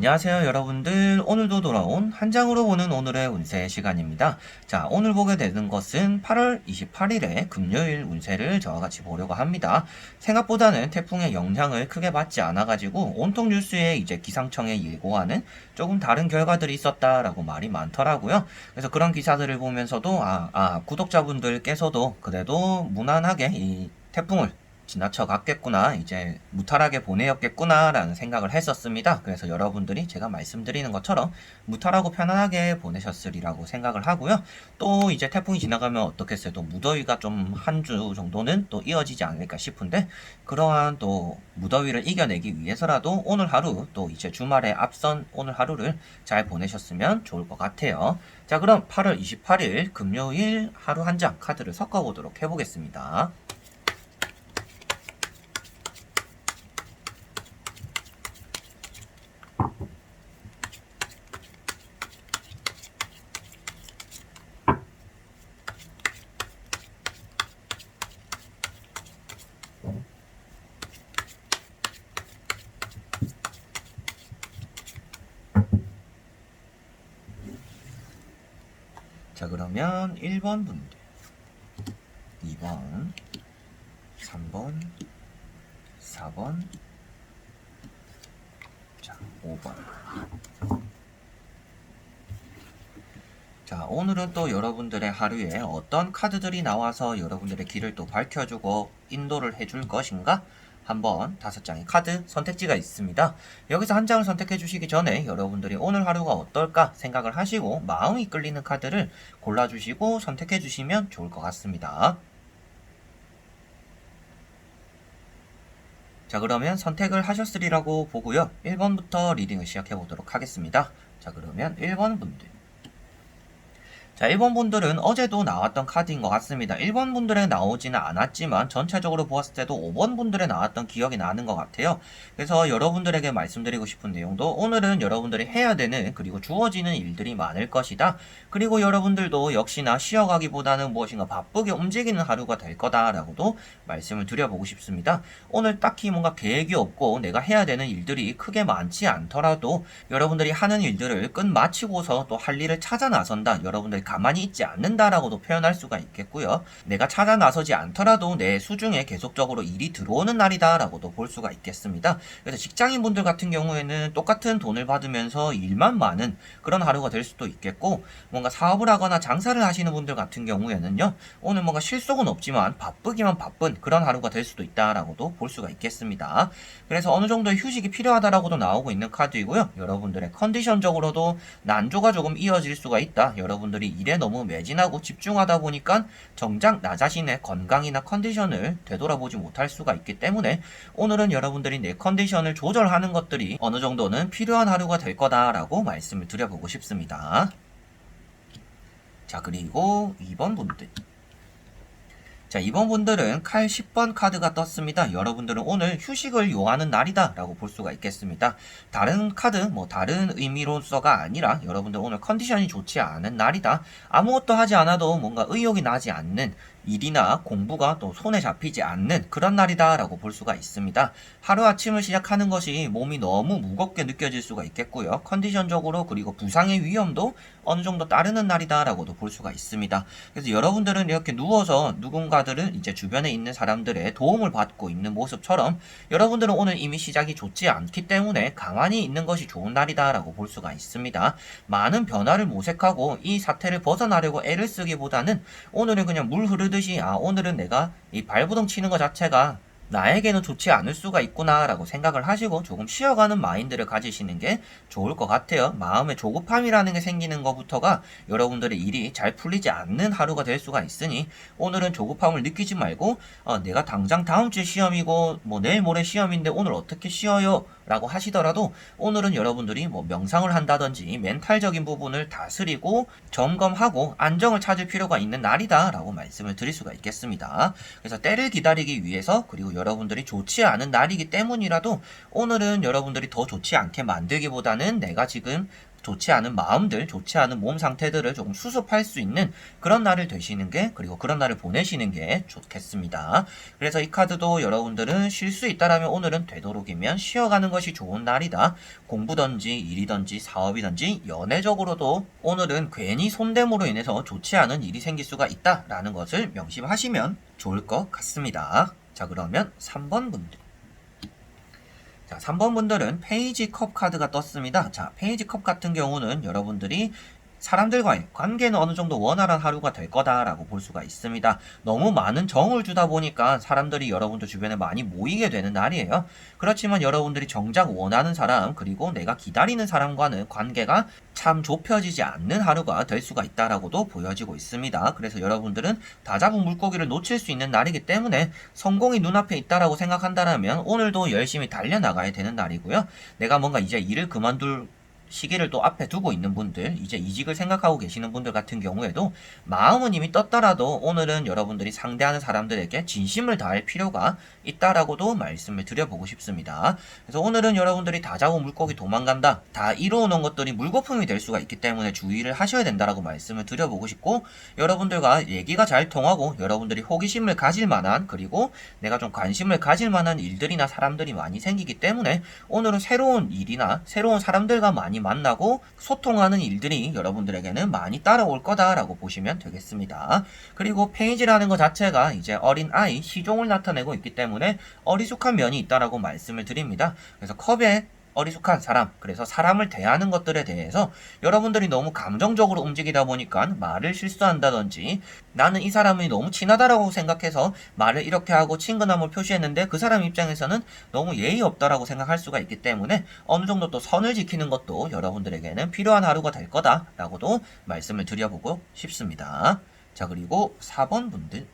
안녕하세요 여러분들. 오늘도 돌아온 한 장으로 보는 오늘의 운세 시간입니다. 자, 오늘 보게 되는 것은 8월 28일의 금요일 운세를 저와 같이 보려고 합니다. 생각보다는 태풍의 영향을 크게 받지 않아가지고 온통 뉴스에 이제 기상청에 예고하는 조금 다른 결과들이 있었다라고 말이 많더라고요. 그래서 그런 기사들을 보면서도 구독자분들께서도 그래도 무난하게 이 태풍을 지나쳐 갔겠구나, 이제 무탈하게 보내였겠구나 라는 생각을 했었습니다. 그래서 여러분들이 제가 말씀드리는 것처럼 무탈하고 편안하게 보내셨으리라고 생각을 하고요. 또 이제 태풍이 지나가면 어떻겠어요, 또 무더위가 좀 한 주 정도는 또 이어지지 않을까 싶은데, 그러한 또 무더위를 이겨내기 위해서라도 오늘 하루, 또 이제 주말에 앞선 오늘 하루를 잘 보내셨으면 좋을 것 같아요. 자, 그럼 8월 28일 금요일 하루 한 장 카드를 섞어보도록 해보겠습니다. 자, 그러면 1번 분들, 2번, 3번, 4번, 자, 5번. 자, 오늘은 또 여러분들의 하루에 어떤 카드들이 나와서 여러분들의 길을 또 밝혀주고 인도를 해줄 것인가? 한번 5장의 카드 선택지가 있습니다. 여기서 한 장을 선택해 주시기 전에 여러분들이 오늘 하루가 어떨까 생각을 하시고 마음이 끌리는 카드를 골라주시고 선택해 주시면 좋을 것 같습니다. 자, 그러면 선택을 하셨으리라고 보고요. 1번부터 리딩을 시작해 보도록 하겠습니다. 자, 그러면 1번 분들. 자, 1번 분들은 어제도 나왔던 카드인 것 같습니다. 1번 분들에 나오지는 않았지만 전체적으로 보았을 때도 5번 분들에 나왔던 기억이 나는 것 같아요. 그래서 여러분들에게 말씀드리고 싶은 내용도, 오늘은 여러분들이 해야 되는 그리고 주어지는 일들이 많을 것이다. 그리고 여러분들도 역시나 쉬어가기보다는 무엇인가 바쁘게 움직이는 하루가 될 거다라고도 말씀을 드려보고 싶습니다. 오늘 딱히 뭔가 계획이 없고 내가 해야 되는 일들이 크게 많지 않더라도 여러분들이 하는 일들을 끝마치고서 또 할 일을 찾아 나선다, 여러분들이 가만히 있지 않는다라고도 표현할 수가 있겠고요. 내가 찾아 나서지 않더라도 내 수중에 계속적으로 일이 들어오는 날이다 라고도 볼 수가 있겠습니다. 그래서 직장인분들 같은 경우에는 똑같은 돈을 받으면서 일만 많은 그런 하루가 될 수도 있겠고, 뭔가 사업을 하거나 장사를 하시는 분들 같은 경우에는요, 오늘 뭔가 실속은 없지만 바쁘기만 바쁜 그런 하루가 될 수도 있다라고도 볼 수가 있겠습니다. 그래서 어느 정도의 휴식이 필요하다라고도 나오고 있는 카드이고요. 여러분들의 컨디션적으로도 난조가 조금 이어질 수가 있다. 여러분들이 일에 너무 매진하고 집중하다 보니까 정작 나 자신의 건강이나 컨디션을 되돌아보지 못할 수가 있기 때문에 오늘은 여러분들이 내 컨디션을 조절하는 것들이 어느 정도는 필요한 하루가 될 거다라고 말씀을 드려보고 싶습니다. 자, 그리고 2번 분들. 자, 이번 분들은 칼 10번 카드가 떴습니다. 여러분들은 오늘 휴식을 요하는 날이다 라고 볼 수가 있겠습니다. 다른 카드, 다른 의미로서가 아니라 여러분들 오늘 컨디션이 좋지 않은 날이다, 아무것도 하지 않아도 뭔가 의욕이 나지 않는 일이나 공부가 또 손에 잡히지 않는 그런 날이다 라고 볼 수가 있습니다. 하루아침을 시작하는 것이 몸이 너무 무겁게 느껴질 수가 있겠고요. 컨디션적으로 그리고 부상의 위험도 어느 정도 따르는 날이다 라고도 볼 수가 있습니다. 그래서 여러분들은 이렇게 누워서 누군가들을 이제 주변에 있는 사람들의 도움을 받고 있는 모습처럼 여러분들은 오늘 이미 시작이 좋지 않기 때문에 가만히 있는 것이 좋은 날이다 라고 볼 수가 있습니다. 많은 변화를 모색하고 이 사태를 벗어나려고 애를 쓰기보다는 오늘은 그냥 물 흐르듯이, 오늘은 내가 이 발부동 치는 것 자체가 나에게는 좋지 않을 수가 있구나 라고 생각을 하시고 조금 쉬어가는 마인드를 가지시는 게 좋을 것 같아요. 마음에 조급함이라는 게 생기는 것부터가 여러분들의 일이 잘 풀리지 않는 하루가 될 수가 있으니, 오늘은 조급함을 느끼지 말고 내가 당장 다음 주 시험이고 내일 모레 시험인데 오늘 어떻게 쉬어요? 라고 하시더라도 오늘은 여러분들이 명상을 한다든지 멘탈적인 부분을 다스리고 점검하고 안정을 찾을 필요가 있는 날이다 라고 말씀을 드릴 수가 있겠습니다. 그래서 때를 기다리기 위해서, 그리고 여러분들이 좋지 않은 날이기 때문이라도 오늘은 여러분들이 더 좋지 않게 만들기보다는 내가 지금 좋지 않은 마음들, 좋지 않은 몸 상태들을 조금 수습할 수 있는 그런 날을 되시는 게, 그리고 그런 날을 보내시는 게 좋겠습니다. 그래서 이 카드도 여러분들은 쉴 수 있다라면 오늘은 되도록이면 쉬어가는 것이 좋은 날이다. 공부든지 일이든지 사업이든지 연애적으로도 오늘은 괜히 손대므로 인해서 좋지 않은 일이 생길 수가 있다라는 것을 명심하시면 좋을 것 같습니다. 자, 그러면 3번 분들. 자, 3번 분들은 페이지 컵 카드가 떴습니다. 자, 페이지 컵 같은 경우는 여러분들이 사람들과의 관계는 어느 정도 원활한 하루가 될 거다라고 볼 수가 있습니다. 너무 많은 정을 주다 보니까 사람들이 여러분들 주변에 많이 모이게 되는 날이에요. 그렇지만 여러분들이 정작 원하는 사람, 그리고 내가 기다리는 사람과는 관계가 참 좁혀지지 않는 하루가 될 수가 있다라고도 보여지고 있습니다. 그래서 여러분들은 다 잡은 물고기를 놓칠 수 있는 날이기 때문에 성공이 눈앞에 있다라고 생각한다면 오늘도 열심히 달려나가야 되는 날이고요. 내가 뭔가 이제 일을 그만둘 시기를 또 앞에 두고 있는 분들, 이제 이직을 생각하고 계시는 분들 같은 경우에도 마음은 이미 떴더라도 오늘은 여러분들이 상대하는 사람들에게 진심을 다할 필요가 있다라고도 말씀을 드려보고 싶습니다. 그래서 오늘은 여러분들이 다 잡은 물고기 도망간다, 다 이루어놓은 것들이 물거품이 될 수가 있기 때문에 주의를 하셔야 된다라고 말씀을 드려보고 싶고, 여러분들과 얘기가 잘 통하고 여러분들이 호기심을 가질 만한, 그리고 내가 좀 관심을 가질 만한 일들이나 사람들이 많이 생기기 때문에 오늘은 새로운 일이나 새로운 사람들과 많이 만나고 소통하는 일들이 여러분들에게는 많이 따라올 거다라고 보시면 되겠습니다. 그리고 페이지라는 것 자체가 이제 어린 아이, 시종을 나타내고 있기 때문에 어리숙한 면이 있다라고 말씀을 드립니다. 그래서 컵에 어리숙한 사람, 그래서 사람을 대하는 것들에 대해서 여러분들이 너무 감정적으로 움직이다 보니까 말을 실수한다든지, 나는 이 사람이 너무 친하다라고 생각해서 말을 이렇게 하고 친근함을 표시했는데 그 사람 입장에서는 너무 예의 없다라고 생각할 수가 있기 때문에 어느 정도 또 선을 지키는 것도 여러분들에게는 필요한 하루가 될 거다라고도 말씀을 드려보고 싶습니다. 자, 그리고 4번 분들.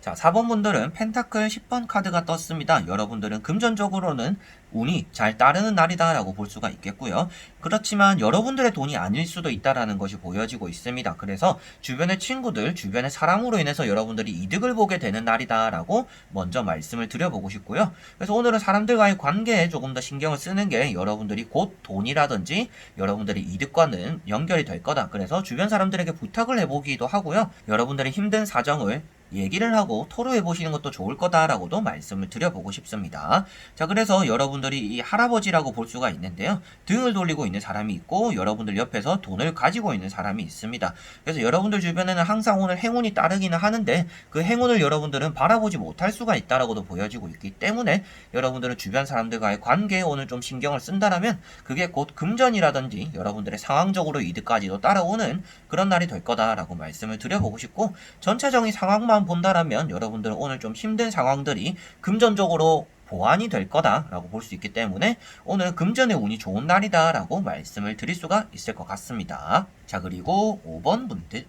자, 4번 분들은 펜타클 10번 카드가 떴습니다. 여러분들은 금전적으로는 운이 잘 따르는 날이다 라고 볼 수가 있겠고요. 그렇지만 여러분들의 돈이 아닐 수도 있다라는 것이 보여지고 있습니다. 그래서 주변의 친구들, 주변의 사람으로 인해서 여러분들이 이득을 보게 되는 날이다 라고 먼저 말씀을 드려보고 싶고요. 그래서 오늘은 사람들과의 관계에 조금 더 신경을 쓰는 게 여러분들이 곧 돈이라든지 여러분들의 이득과는 연결이 될 거다. 그래서 주변 사람들에게 부탁을 해보기도 하고요. 여러분들의 힘든 사정을 얘기를 하고 토로해 보시는 것도 좋을 거다라고도 말씀을 드려보고 싶습니다. 자, 그래서 여러분들이 이 할아버지라고 볼 수가 있는데요. 등을 돌리고 있는 사람이 있고 여러분들 옆에서 돈을 가지고 있는 사람이 있습니다. 그래서 여러분들 주변에는 항상 오늘 행운이 따르기는 하는데 그 행운을 여러분들은 바라보지 못할 수가 있다라고도 보여지고 있기 때문에 여러분들은 주변 사람들과의 관계에 오늘 좀 신경을 쓴다라면 그게 곧 금전이라든지 여러분들의 상황적으로 이득까지도 따라오는 그런 날이 될 거다라고 말씀을 드려보고 싶고, 전체적인 상황만 본다라면 여러분들은 오늘 좀 힘든 상황들이 금전적으로 보완이 될 거다라고 볼 수 있기 때문에 오늘 금전의 운이 좋은 날이다라고 말씀을 드릴 수가 있을 것 같습니다. 자, 그리고 5번 분들.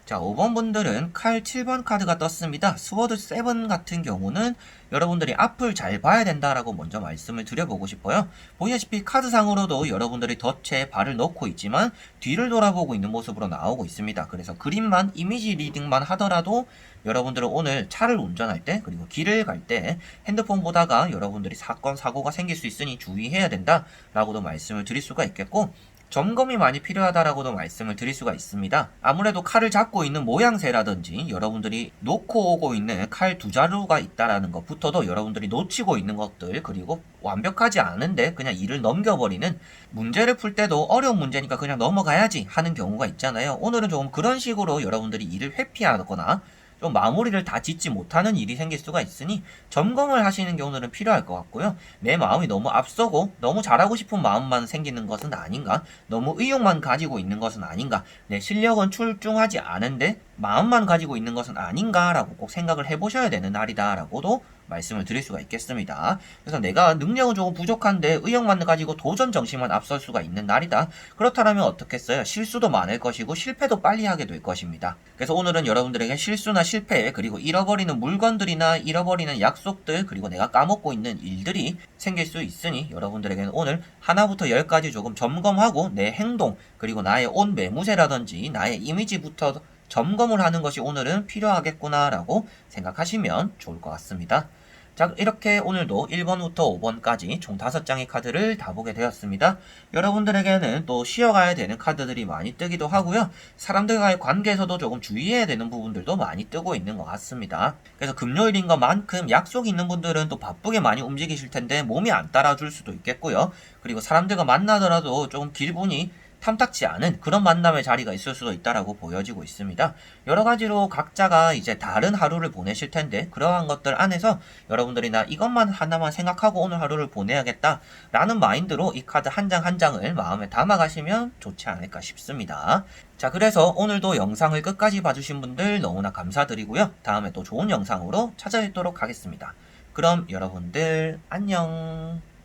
자, 5번 분들은 칼 7번 카드가 떴습니다. 스워드 7 같은 경우는 여러분들이 앞을 잘 봐야 된다라고 먼저 말씀을 드려보고 싶어요. 보시다시피 카드상으로도 여러분들이 덫에 발을 넣고 있지만 뒤를 돌아보고 있는 모습으로 나오고 있습니다. 그래서 그림만, 이미지 리딩만 하더라도 여러분들은 오늘 차를 운전할 때, 그리고 길을 갈 때 핸드폰 보다가 여러분들이 사건, 사고가 생길 수 있으니 주의해야 된다라고도 말씀을 드릴 수가 있겠고, 점검이 많이 필요하다라고도 말씀을 드릴 수가 있습니다. 아무래도 칼을 잡고 있는 모양새라든지 여러분들이 놓고 오고 있는 칼 두 자루가 있다라는 것부터도 여러분들이 놓치고 있는 것들, 그리고 완벽하지 않은데 그냥 일을 넘겨버리는, 문제를 풀 때도 어려운 문제니까 그냥 넘어가야지 하는 경우가 있잖아요. 오늘은 조금 그런 식으로 여러분들이 일을 회피하거나 좀 마무리를 다 짓지 못하는 일이 생길 수가 있으니 점검을 하시는 게 오늘은 필요할 것 같고요. 내 마음이 너무 앞서고 너무 잘하고 싶은 마음만 생기는 것은 아닌가, 너무 의욕만 가지고 있는 것은 아닌가, 내 실력은 출중하지 않은데 마음만 가지고 있는 것은 아닌가라고 꼭 생각을 해보셔야 되는 날이다라고도 말씀을 드릴 수가 있겠습니다. 그래서 내가 능력은 조금 부족한데 의욕만 가지고 도전 정신만 앞설 수가 있는 날이다. 그렇다면 어떻겠어요? 실수도 많을 것이고 실패도 빨리 하게 될 것입니다. 그래서 오늘은 여러분들에게 실수나 실패, 그리고 잃어버리는 물건들이나 잃어버리는 약속들, 그리고 내가 까먹고 있는 일들이 생길 수 있으니 여러분들에게는 오늘 하나부터 10까지 조금 점검하고 내 행동, 그리고 나의 옷 매무새라든지 나의 이미지부터 점검을 하는 것이 오늘은 필요하겠구나라고 생각하시면 좋을 것 같습니다. 자, 이렇게 오늘도 1번부터 5번까지 총 5장의 카드를 다 보게 되었습니다. 여러분들에게는 또 쉬어가야 되는 카드들이 많이 뜨기도 하고요. 사람들과의 관계에서도 조금 주의해야 되는 부분들도 많이 뜨고 있는 것 같습니다. 그래서 금요일인 것만큼 약속이 있는 분들은 또 바쁘게 많이 움직이실 텐데 몸이 안 따라줄 수도 있겠고요. 그리고 사람들과 만나더라도 조금 기분이 탐탁지 않은 그런 만남의 자리가 있을 수도 있다라고 보여지고 있습니다. 여러 가지로 각자가 이제 다른 하루를 보내실 텐데 그러한 것들 안에서 여러분들이나 이것만 하나만 생각하고 오늘 하루를 보내야겠다라는 마인드로 이 카드 한 장 한 장을 마음에 담아가시면 좋지 않을까 싶습니다. 자, 그래서 오늘도 영상을 끝까지 봐주신 분들 너무나 감사드리고요. 다음에 또 좋은 영상으로 찾아뵙도록 하겠습니다. 그럼 여러분들 안녕.